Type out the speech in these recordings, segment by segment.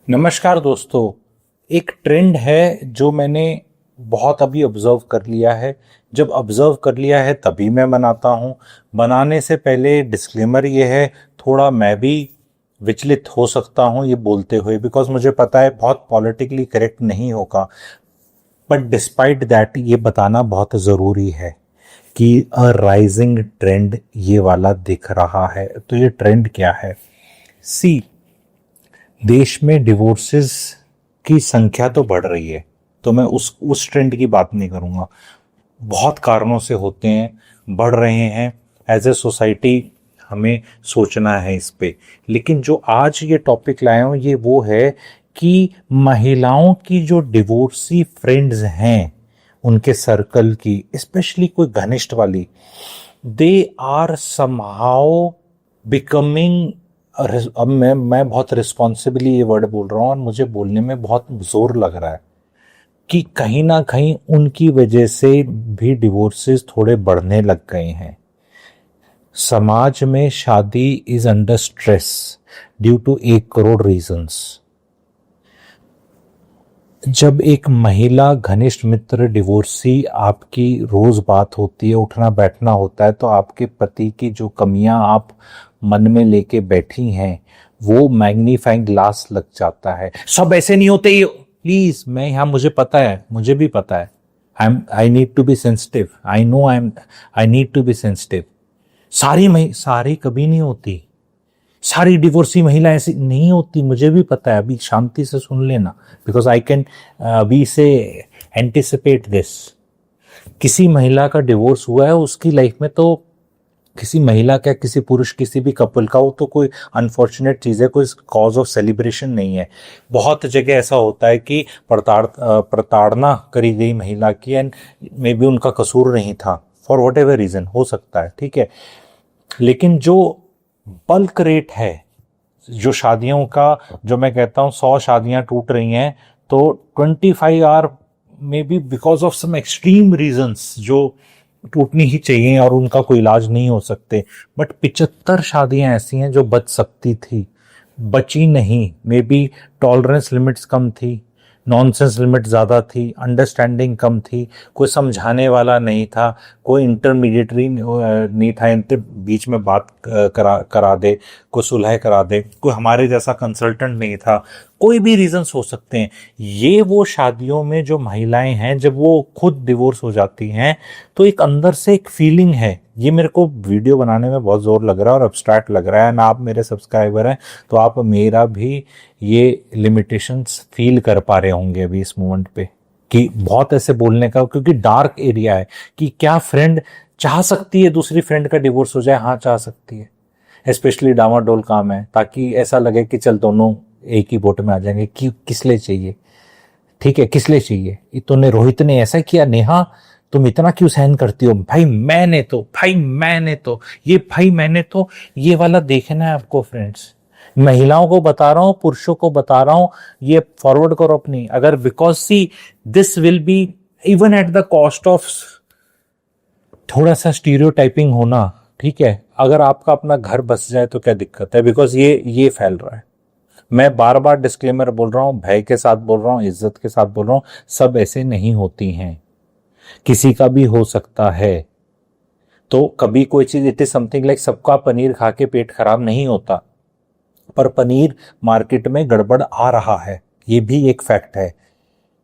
नमस्कार दोस्तों। एक ट्रेंड है जो मैंने बहुत अभी ऑब्जर्व कर लिया है। जब ऑब्जर्व कर लिया है तभी मैं बनाता हूँ। बनाने से पहले डिस्क्लेमर ये है, थोड़ा मैं भी विचलित हो सकता हूँ ये बोलते हुए, बिकॉज मुझे पता है बहुत पॉलिटिकली करेक्ट नहीं होगा। बट डिस्पाइट दैट ये बताना बहुत ज़रूरी है कि अ राइजिंग ट्रेंड ये वाला दिख रहा है। तो ये ट्रेंड क्या है? सी, देश में डिवोर्सेस की संख्या तो बढ़ रही है, तो मैं उस ट्रेंड की बात नहीं करूँगा। बहुत कारणों से होते हैं, बढ़ रहे हैं। एज ए सोसाइटी हमें सोचना है इस पे। लेकिन जो आज ये टॉपिक लाया हूँ ये वो है कि महिलाओं की जो डिवोर्सी फ्रेंड्स हैं, उनके सर्कल की, स्पेशली कोई घनिष्ठ वाली, दे आर समहाउ बिकमिंग। अब मैं बहुत रिस्पॉन्सिबली ये वर्ड बोल रहा हूँ और मुझे बोलने में बहुत जोर लग रहा है कि कहीं ना कहीं उनकी वजह से भी डिवोर्सेस थोड़े बढ़ने लग गए हैं। समाज में शादी is under stress due to 1 crore reasons. जब एक महिला घनिष्ठ मित्र डिवोर्सी आपकी रोज बात होती है, उठना बैठना होता है, तो आपके पति की जो कमियां आप मन में लेके बैठी हैं वो मैग्नीफाइंग ग्लास लग जाता है। सब ऐसे नहीं होते ही, प्लीज। मैं यहाँ, मुझे पता है, मुझे भी पता है। I need to be sensitive. I know I need to be sensitive. सारी कभी नहीं होती। सारी डिवोर्सी महिला ऐसी नहीं होती, मुझे भी पता है। अभी शांति से सुन लेना, बिकॉज आई कैन अभी से एंटिसिपेट दिस। किसी महिला का डिवोर्स हुआ है, उसकी लाइफ में तो किसी महिला का, किसी पुरुष, किसी भी कपल का, वो तो कोई अनफॉर्चुनेट चीज़ है, कोई कॉज ऑफ सेलिब्रेशन नहीं है। बहुत जगह ऐसा होता है कि प्रताड़ना करी गई महिला की, एंड मे बी उनका कसूर नहीं था, फॉर वट एवर रीजन हो सकता है, ठीक है। लेकिन जो बल्क रेट है, जो शादियों का, जो मैं कहता हूँ 100 शादियां टूट रही हैं, तो 25 are maybe because of some extreme reasons जो टूटनी ही चाहिए और उनका कोई इलाज नहीं हो सकते। बट 75 शादियां ऐसी हैं जो बच सकती थी, बची नहीं। मे बी टॉलरेंस लिमिट्स कम थी, नॉनसेंस लिमिट ज़्यादा थी, अंडरस्टैंडिंग कम थी, कोई समझाने वाला नहीं था, कोई इंटरमीडिएटरी नहीं था, इनके बीच में बात करा दे, कोई सुलह करा दे, कोई हमारे जैसा कंसल्टेंट नहीं था। कोई भी रीजंस हो सकते हैं। ये वो शादियों में जो महिलाएं हैं, जब वो खुद डिवोर्स हो जाती हैं, तो एक अंदर से एक फीलिंग है। ये मेरे को वीडियो बनाने में बहुत जोर लग रहा है और अब्स्ट्रैक्ट लग रहा है, ना आप मेरे सब्सक्राइबर हैं तो आप मेरा भी ये लिमिटेशंस फील कर पा रहे होंगे अभी इस मोमेंट पे, कि बहुत ऐसे बोलने का, क्योंकि डार्क एरिया है। कि क्या फ्रेंड चाह सकती है दूसरी फ्रेंड का डिवोर्स हो जाए? हाँ, चाह सकती है। स्पेशली डामाडोल काम है, ताकि ऐसा लगे कि चल दोनों एक ही बोट में आ जाएंगे। कि किस लिए चाहिए? ठीक है, किस लिए चाहिए? तूने, रोहित ने ऐसा किया, नेहा तुम इतना क्यों सहन करती हो? भाई मैंने तो ये वाला देखना है आपको फ्रेंड्स। महिलाओं को बता रहा हूं, पुरुषों को बता रहा हूं, ये फॉरवर्ड करो अपनी। अगर, because see, this will be even at the cost of थोड़ा सा स्टीरियोटाइपिंग होना, ठीक है। अगर आपका अपना घर बस जाए तो क्या दिक्कत है? बिकॉज ये फैल रहा है। मैं बार बार डिस्क्लेमर बोल रहा हूं, भय के साथ बोल रहा हूं, इज्जत के साथ बोल रहा हूं, सब ऐसे नहीं होती हैं, किसी का भी हो सकता है। तो कभी कोई चीज, इट इज समथिंग लाइक, सबका पनीर खा के पेट खराब नहीं होता, पर पनीर मार्केट में गड़बड़ आ रहा है, ये भी एक फैक्ट है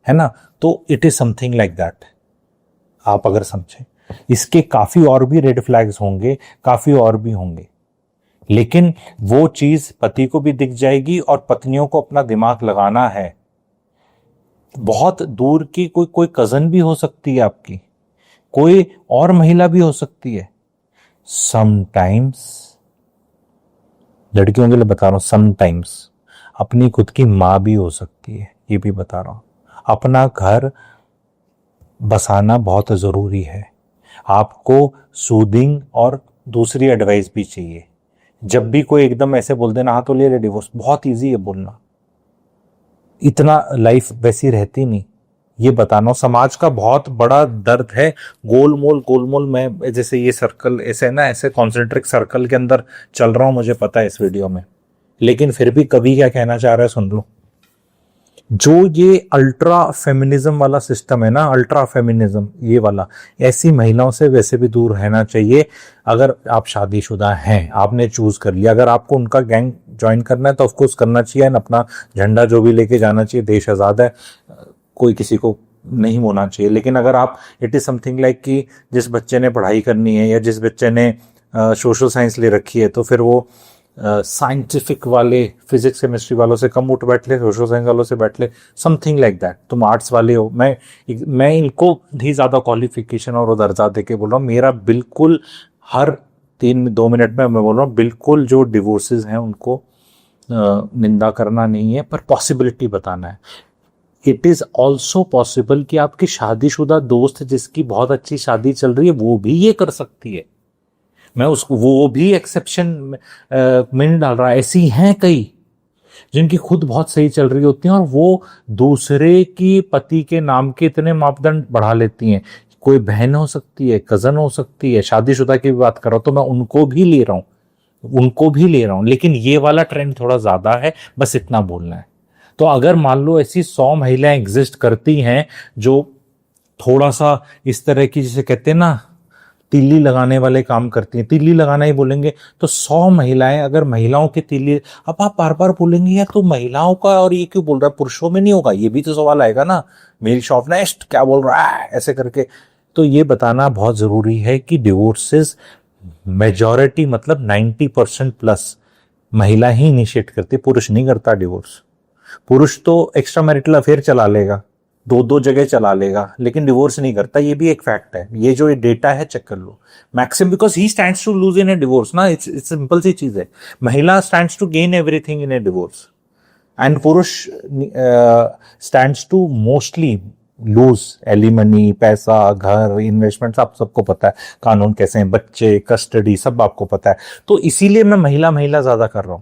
ना। तो it is something like that, आप अगर समझें। इसके काफी और भी रेड फ्लैग्स होंगे, काफी और भी होंगे, लेकिन वो चीज पति को भी दिख जाएगी और पत्नियों को अपना दिमाग लगाना है। बहुत दूर की कोई कजन भी हो सकती है आपकी, कोई और महिला भी हो सकती है। समटाइम्स, लड़कियों के लिए बता रहा हूं, समटाइम्स अपनी खुद की माँ भी हो सकती है, ये भी बता रहा हूं। अपना घर बसाना बहुत जरूरी है। आपको सूदिंग और दूसरी एडवाइस भी चाहिए। जब भी कोई एकदम ऐसे बोल देना, हाँ तो ले डिवोर्स, बहुत इजी है बोलना, इतना लाइफ वैसी रहती नहीं। ये बताना समाज का बहुत बड़ा दर्द है। गोलमोल में, जैसे ये सर्कल ऐसे ना, ऐसे कॉन्सेंट्रिक सर्कल के अंदर चल रहा हूं, मुझे पता है इस वीडियो में, लेकिन फिर भी कभी क्या कहना चाह रहा है सुन लो। जो ये अल्ट्रा फेमिनिज्म वाला सिस्टम है ना, अल्ट्रा फेमिनिज्म ये वाला, ऐसी महिलाओं से वैसे भी दूर रहना चाहिए। अगर आप शादीशुदा हैं, आपने चूज कर लिया, अगर आपको उनका गैंग ज्वाइन करना है तो ऑफकोर्स करना चाहिए, एंड अपना झंडा जो भी लेके जाना चाहिए, देश आज़ाद है, कोई किसी को नहीं होना चाहिए। लेकिन अगर आप, इट इज समथिंग लाइक कि जिस बच्चे ने पढ़ाई करनी है या जिस बच्चे ने सोशल साइंस ले रखी है, तो फिर वो साइंटिफिक वाले फिजिक्स केमिस्ट्री वालों से कम उठ बैठ ले, सोशल साइंस वालों से बैठ ले, समथिंग लाइक दैट। तुम आर्ट्स वाले हो, मैं इनको भी ज़्यादा क्वालिफिकेशन और दर्जा दे के बोल रहा हूँ। मेरा बिल्कुल हर 3-2 मिनट में मैं बोल रहा हूँ, बिल्कुल जो डिवोर्सेस हैं उनको निंदा करना नहीं है, पर पॉसिबिलिटी बताना है। इट इज़ ऑल्सो पॉसिबल कि आपकी शादीशुदा दोस्त जिसकी बहुत अच्छी शादी चल रही है वो भी ये कर सकती है। मैं उसको, वो भी एक्सेप्शन में नहीं डाल रहा। ऐसी हैं कई जिनकी खुद बहुत सही चल रही होती हैं और वो दूसरे की पति के नाम के इतने मापदंड बढ़ा लेती हैं। कोई बहन हो सकती है, कजन हो सकती है, शादीशुदा की भी बात कर रहा हूं तो मैं उनको भी ले रहा हूं, उनको भी ले रहा हूं। लेकिन ये वाला ट्रेंड थोड़ा ज्यादा है, बस इतना बोलना है। तो अगर मान लो ऐसी 100 महिलाएं एग्जिस्ट करती हैं जो थोड़ा सा इस तरह की, जिसे कहते हैं ना, तीली लगाने वाले काम करती हैं, तीली लगाना ही बोलेंगे, तो 100 महिलाएं अगर महिलाओं की तीली, अब आप बार बार बोलेंगे यार तो महिलाओं का और ये क्यों बोल रहा है, पुरुषों में नहीं होगा? ये भी तो सवाल आएगा ना, मेरी शॉपनेस्ट क्या बोल रहा है ऐसे करके। तो ये बताना बहुत जरूरी है कि डिवोर्सेस मेजॉरिटी, मतलब 90% प्लस महिला ही इनिशिएट करती, पुरुष नहीं करता डिवोर्स। पुरुष तो एक्स्ट्रा मैरिटल अफेयर चला लेगा, 2-2 जगह चला लेगा, लेकिन डिवोर्स नहीं करता। ये भी एक फैक्ट है, ये जो डेटा है चेक कर लो। Maximum, because he stands to lose in a divorce ना, इट्स सिंपल सी चीज है। महिला stands to gain everything in a divorce, and पुरुष stands to mostly lose alimony, पैसा, घर, इन्वेस्टमेंट, सब सबको पता है कानून कैसे हैं, बच्चे, कस्टडी, सब आपको पता है। तो इसीलिए मैं महिला महिला ज्यादा कर रहा हूं।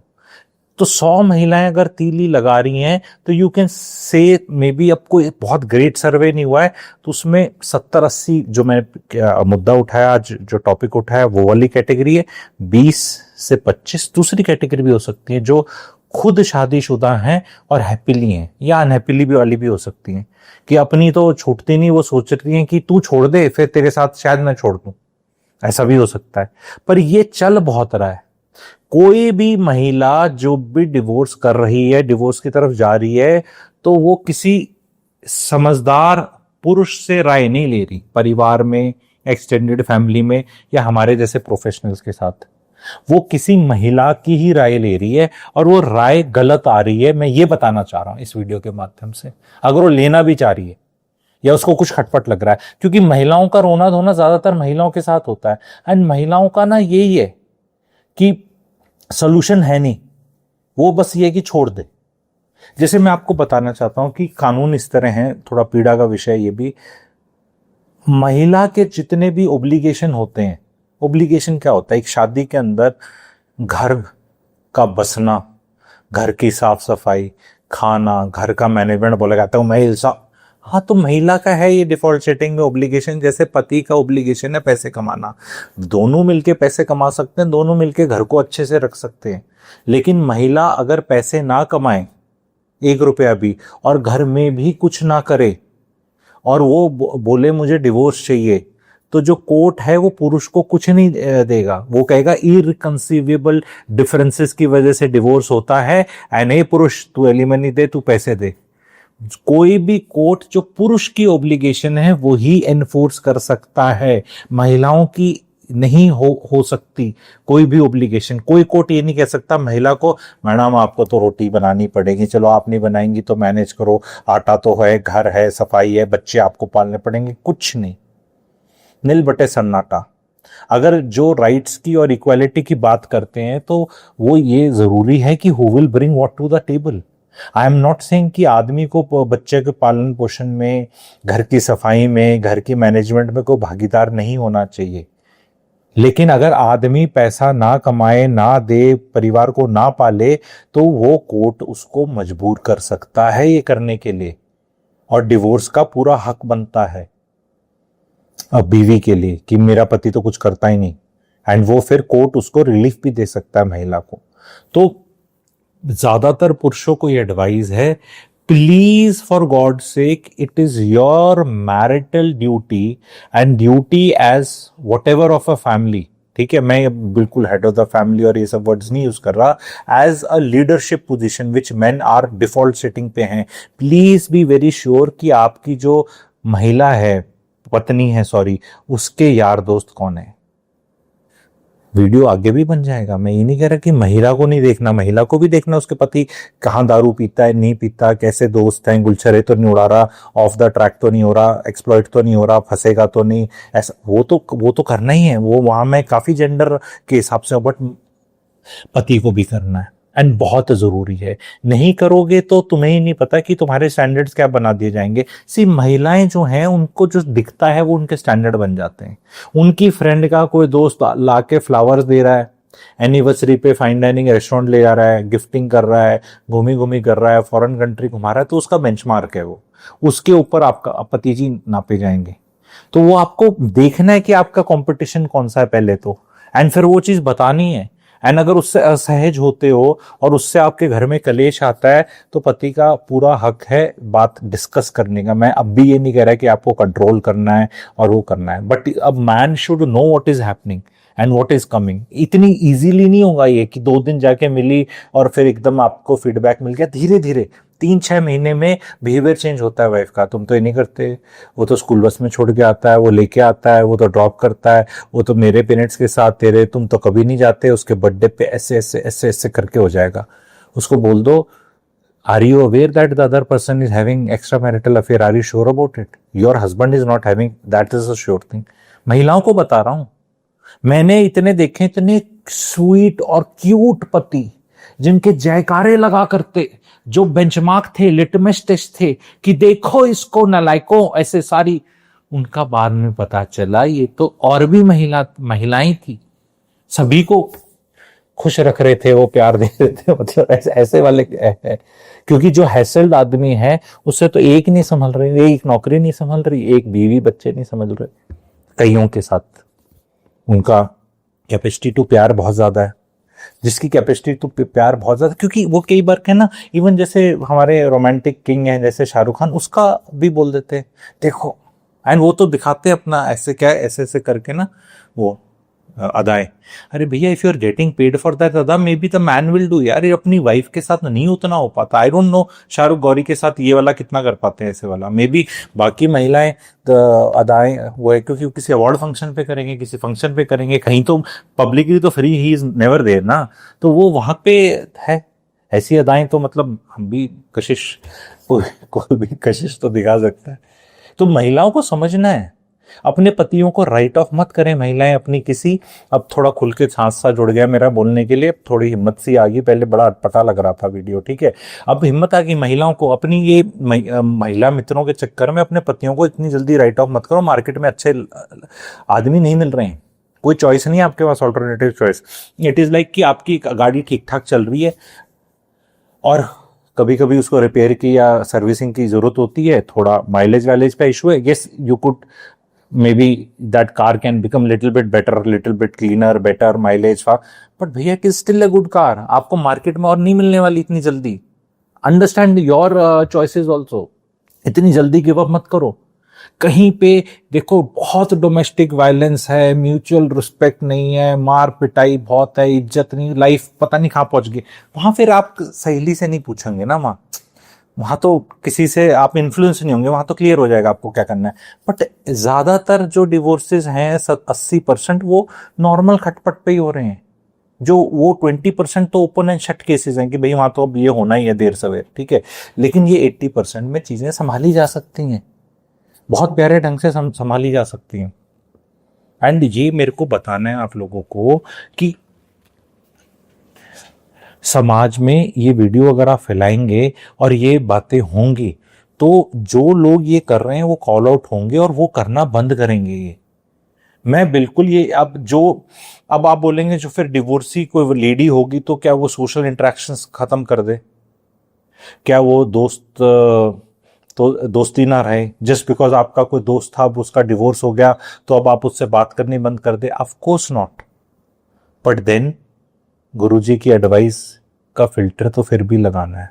तो 100 महिलाएं अगर तीली लगा रही हैं तो you can say, may be अब कोई बहुत ग्रेट सर्वे नहीं हुआ है तो उसमें 70-80 जो मैंने मुद्दा उठाया आज, जो टॉपिक उठाया, वो वाली कैटेगरी है। 20 से 25 दूसरी कैटेगरी भी हो सकती है जो खुद शादीशुदा हैं और हैप्पीली हैं, या अनहैप्पीली भी वाली भी हो सकती हैं, कि अपनी तो छूटती नहीं, वो सोच रही हैं कि तू छोड़ दे फिर तेरे साथ शायद मैं छोड़ दूं, ऐसा भी हो सकता है। पर ये चल बहुत रहा है। कोई भी महिला जो भी डिवोर्स कर रही है, डिवोर्स की तरफ जा रही है, तो वो किसी समझदार पुरुष से राय नहीं ले रही, परिवार में, एक्सटेंडेड फैमिली में, या हमारे जैसे प्रोफेशनल्स के साथ। वो किसी महिला की ही राय ले रही है और वो राय गलत आ रही है। मैं ये बताना चाह रहा हूं इस वीडियो के माध्यम से। अगर वो लेना भी चाह रही है या उसको कुछ खटपट लग रहा है, क्योंकि महिलाओं का रोना धोना ज्यादातर महिलाओं के साथ होता है, एंड महिलाओं का ना यही है कि सोल्यूशन है नहीं, वो बस ये कि छोड़ दे। जैसे मैं आपको बताना चाहता हूं कि कानून इस तरह हैं, थोड़ा पीड़ा का विषय ये भी, महिला के जितने भी ओब्लिगेशन होते हैं, ओब्लिगेशन क्या होता है, एक शादी के अंदर घर का बसना, घर की साफ सफाई, खाना, घर का मैनेजमेंट बोला जाता है, महिला, हाँ तो महिला का है ये डिफॉल्ट सेटिंग में ओब्लिगेशन, जैसे पति का ओब्लिगेशन है पैसे कमाना। दोनों मिलके पैसे कमा सकते हैं, दोनों मिलके घर को अच्छे से रख सकते हैं। लेकिन महिला अगर पैसे ना कमाए 1 रुपया भी, और घर में भी कुछ ना करे, और वो बोले मुझे डिवोर्स चाहिए, तो जो कोर्ट है वो पुरुष को कुछ नहीं देगा। वो कहेगा इरकंसीवेबल डिफरेंसेस की वजह से डिवोर्स होता है, एंड ए पुरुष तू एलिमनी दे, तू पैसे दे। कोई भी कोर्ट जो पुरुष की ओब्लिगेशन है वो ही एनफोर्स कर सकता है, महिलाओं की नहीं हो सकती कोई भी ओब्लिगेशन। कोई कोर्ट ये नहीं कह सकता महिला को, मैडम आपको तो रोटी बनानी पड़ेगी, चलो आप नहीं बनाएंगी तो मैनेज करो, आटा तो है, घर है, सफाई है, बच्चे आपको पालने पड़ेंगे, कुछ नहीं, नील बटे सन्नाटा। अगर जो राइट्स की और इक्वालिटी की बात करते हैं तो वो ये जरूरी है कि who will bring what to the table. I am not saying कि आदमी को बच्चे के पालन पोषण में, घर की सफाई में, घर की मैनेजमेंट में कोई भागीदार नहीं होना चाहिए। लेकिन अगर आदमी पैसा ना कमाए, ना दे, परिवार को ना पाले, तो वो कोर्ट उसको मजबूर कर सकता है ये करने के लिए, और डिवोर्स का पूरा हक बनता है अब बीवी के लिए कि मेरा पति तो कुछ करता ही नहीं, एंड वो फिर कोर्ट उसको रिलीफ भी दे सकता है महिला को। तो ज्यादातर पुरुषों को ये एडवाइस है, please for God sake, it is your marital duty and duty as whatever of a family, ठीक है, मैं बिल्कुल हेड ऑफ द फैमिली और ये सब वर्ड्स नहीं यूज कर रहा, as a leadership position which men are default setting पे हैं, प्लीज बी वेरी श्योर कि आपकी जो महिला है, पत्नी है सॉरी, उसके यार दोस्त कौन है। वीडियो आगे भी बन जाएगा, मैं ये नहीं कह रहा कि महिला को नहीं देखना, महिला को भी देखना, उसके पति कहाँ दारू पीता है नहीं पीता, कैसे दोस्त हैं, गुलछरे तो नहीं उड़ा रहा, ऑफ द ट्रैक तो नहीं हो रहा, एक्सप्लॉइट तो नहीं हो रहा, फंसेगा तो नहीं, ऐसा वो तो करना ही है, वो वहां मैं काफी जेंडर के हिसाब से, बट पति को भी करना है एंड बहुत जरूरी है। नहीं करोगे तो तुम्हें ही नहीं पता कि तुम्हारे स्टैंडर्ड्स क्या बना दिए जाएंगे। सी महिलाएं जो हैं उनको जो दिखता है वो उनके स्टैंडर्ड बन जाते हैं। उनकी फ्रेंड का कोई दोस्त ला के फ्लावर्स दे रहा है, एनिवर्सरी पे फाइन डाइनिंग रेस्टोरेंट ले जा रहा है, गिफ्टिंग कर रहा है, घूमी घूमी कर रहा है, फॉरेन कंट्री घुमा रहा है, तो उसका बेंचमार्क है वो, उसके ऊपर आपका पति जी नापे जाएंगे। तो वो आपको देखना है कि आपका कंपटीशन कौन सा है पहले तो, एंड फिर वो चीज बतानी है। एंड अगर उससे असहज होते हो और उससे आपके घर में कलेश आता है तो पति का पूरा हक है बात डिस्कस करने का। मैं अब भी ये नहीं कह रहा कि आपको कंट्रोल करना है और वो करना है, बट अब man should know what is happening and what is coming. इतनी इजीली नहीं होगा ये कि 2 दिन जाके मिली और फिर एकदम आपको फीडबैक मिल गया। धीरे धीरे 3-6 महीने में बिहेवियर चेंज होता है वाइफ का। तुम तो ये नहीं करते, वो तो स्कूल बस में छोड़ के आता है, वो लेके आता है, वो तो ड्रॉप करता है, वो तो मेरे पेरेंट्स के साथ, तेरे तुम तो कभी नहीं जाते, उसके बर्थडे पे ऐसे ऐसे ऐसे ऐसे करके हो जाएगा। उसको बोल दो, are you aware that the other person is having extra marital affair, are you sure about it, your husband is not having, that is a sure thing. महिलाओं को बता रहा हूं, मैंने इतने देखे, इतने स्वीट और क्यूट पति जिनके जयकारे लगा करते, जो बेंचमार्क थे, लिटमस टेस्ट थे कि देखो इसको नलायकों, ऐसे सारी, उनका बाद में पता चला ये तो और भी महिलाएं थी, सभी को खुश रख रहे थे, वो प्यार दे रहे थे, मतलब ऐसे वाले है। क्योंकि जो हैसल्ड आदमी है उससे तो एक नहीं संभल रही, एक नौकरी नहीं संभल रही, एक बीवी बच्चे नहीं संभल रहे, कईयों के साथ उनका कैपेसिटी टू प्यार बहुत ज्यादा है। जिसकी कैपेसिटी टू प्यार बहुत ज्यादा, क्योंकि वो कई बार है ना, इवन जैसे हमारे रोमांटिक किंग हैं जैसे शाहरुख खान, उसका भी बोल देते देखो, एंड वो तो दिखाते अपना ऐसे क्या ऐसे ऐसे करके ना वो अदाएं। अरे भैया, if you are getting paid for that अदा, may be the man will do यार। ये अपनी वाइफ के साथ नहीं उतना हो पाता। I don't know Shahrukh Gauri के साथ ये वाला कितना कर पाते हैं, ऐसे वाला मे बी। बाकी महिलाएं अदाएं वो है, क्योंकि किसी अवार्ड फंक्शन पे करेंगे, किसी फंक्शन पे करेंगे, कहीं तो पब्लिकली तो फ्री ही इज नेवर देयर ना, तो वो वहां पे है। ऐसी अदाएं तो मतलब हम भी कशिश, कोई भी कशिश तो दिखा सकता है। तो महिलाओं को समझना है, अपने पतियों को राइट ऑफ मत करें महिलाएं अपनी किसी। अब थोड़ा खुल के सांस सा जुड़ गया मेरा बोलने के लिए, थोड़ी हिम्मत सी आ गई, पहले बड़ा अटपटा लग रहा था वीडियो, ठीक है, अब हिम्मत आ गई। महिलाओं को अपनी ये महिला मित्रों के चक्कर में अपने पतियों को इतनी जल्दी राइट ऑफ मत करो। मार्केट में अच्छे आदमी नहीं मिल रहे हैं, कोई चॉइस नहीं है आपके पास, alternative choice. It is like कि आपकी गाड़ी ठीक ठाक चल रही है और कभी कभी उसको रिपेयर की या सर्विसिंग की जरूरत होती है, थोड़ा माइलेज वाइलेज का इशू है, yes you could maybe that car can become little bit better, little bit cleaner, better mileage, but भैया it is still a good car। आपको मार्केट में और नहीं मिलने वाली इतनी जल्दी। अंडरस्टैंड योर चॉइसेस ऑल्सो, इतनी जल्दी गिव अप मत करो। कहीं पे देखो बहुत डोमेस्टिक वायलेंस है, म्यूचुअल रिस्पेक्ट नहीं है, मार पिटाई बहुत है, इज्जत नहीं, लाइफ पता नहीं कहाँ पहुंच गई, वहां फिर आप सहेली से नहीं पूछेंगे ना, वहां तो किसी से आप इन्फ्लुएंस नहीं होंगे, वहां तो क्लियर हो जाएगा आपको क्या करना है। बट ज्यादातर जो डिवोर्सेस हैं 80% वो नॉर्मल खटपट पे ही हो रहे हैं। जो वो 20% तो ओपन एंड शट केसेस हैं कि भाई वहां तो अब ये होना ही है देर सवेर, ठीक है, लेकिन ये 80% में चीजें संभाली जा सकती हैं, बहुत प्यारे ढंग से संभाली जा सकती हैं। एंड ये मेरे को बताना है आप लोगों को कि समाज में ये वीडियो अगर आप फैलाएंगे और ये बातें होंगी तो जो लोग ये कर रहे हैं वो कॉल आउट होंगे और वो करना बंद करेंगे। ये मैं बिल्कुल ये अब आप बोलेंगे जो फिर डिवोर्सी कोई लेडी होगी तो क्या वो सोशल इंटरेक्शंस खत्म कर दे, क्या वो तो दोस्ती ना रहे जस्ट बिकॉज आपका कोई दोस्त था, अब उसका डिवोर्स हो गया तो अब आप उससे बात करनी बंद कर दे? Of course not. But then Guruji की एडवाइस का फिल्टर तो फिर भी लगाना है।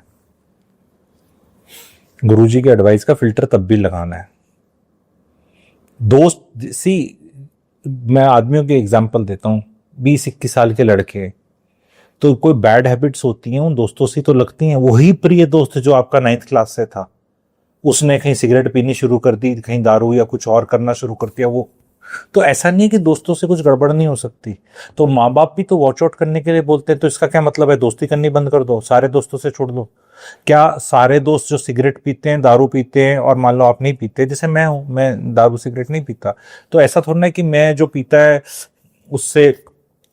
गुरुजी के एडवाइस का फिल्टर तब भी लगाना है। दोस्त सी, मैं आदमियों के एग्जाम्पल देता हूँ, 20-21 साल के लड़के, तो कोई बैड हैबिट्स होती हैं उन दोस्तों से तो लगती हैं। वही प्रिय दोस्त जो आपका 9th क्लास से था, उसने कहीं सिगरेट पीनी शुरू कर दी, कहीं दारू या कुछ और करना शुरू कर दिया, वो तो ऐसा नहीं है कि दोस्तों से कुछ गड़बड़ नहीं हो सकती। तो माँ बाप भी तो वॉच आउट करने के लिए बोलते हैं, तो इसका क्या मतलब है दोस्ती करनी बंद कर दो, सारे दोस्तों से छोड़ दो? क्या सारे दोस्त जो सिगरेट पीते हैं, दारू पीते हैं, और मान लो आप नहीं पीते, जैसे मैं हूं, मैं दारू सिगरेट नहीं पीता, तो ऐसा थोड़ा ना है कि मैं जो पीता है उससे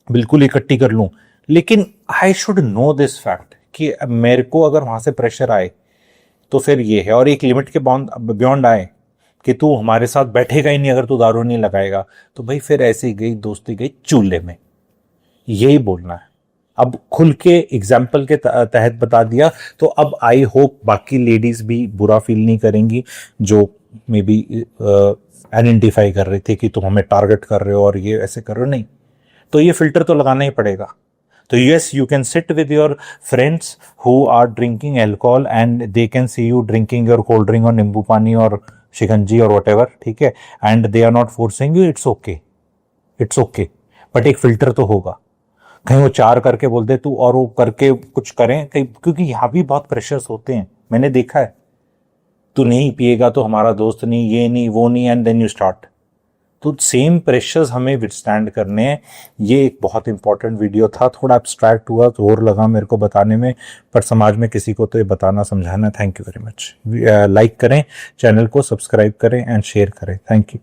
बिल्कुल इकट्ठी कर लूं। लेकिन I should know this fact कि मेरे को अगर वहां से प्रेशर आए तो फिर ये है, और एक लिमिट के बियॉन्ड आए कि तू हमारे साथ बैठेगा ही नहीं अगर तू दारू नहीं लगाएगा, तो भाई फिर ऐसी गई दोस्ती गई चूल्हे में। यही बोलना है। अब खुल के एग्जाम्पल के तहत बता दिया, तो अब आई होप बाकी लेडीज भी बुरा फील नहीं करेंगी जो मे बी आइडेंटिफाई कर रही थी कि तुम हमें टारगेट कर रहे हो और ये ऐसे कर रहे हो। नहीं, तो ये फिल्टर तो लगाना ही पड़ेगा। तो yes, you can sit with your friends who are drinking alcohol and they can see you drinking your cold drink और नींबू पानी और शिकंजी और वट एवर, ठीक है, and they are not forcing you, it's okay, it's okay. But एक filter तो होगा। कहीं वो 4 करके बोल दे तू और वो करके कुछ करें कहीं, क्योंकि यहाँ भी बहुत प्रेशर्स होते हैं, मैंने देखा है। तू नहीं पिएगा तो हमारा दोस्त नहीं, ये नहीं वो नहीं, एंड देन यू स्टार्ट। तो सेम प्रेशर्स हमें विथस्टैंड करने हैं। ये एक बहुत इंपॉर्टेंट वीडियो था, थोड़ा एब्स्ट्रैक्ट हुआ, जोर लगा मेरे को बताने में, पर समाज में किसी को तो ये बताना समझाना। Thank you very much. Like करें, चैनल को सब्सक्राइब करें एंड शेयर करें। Thank you.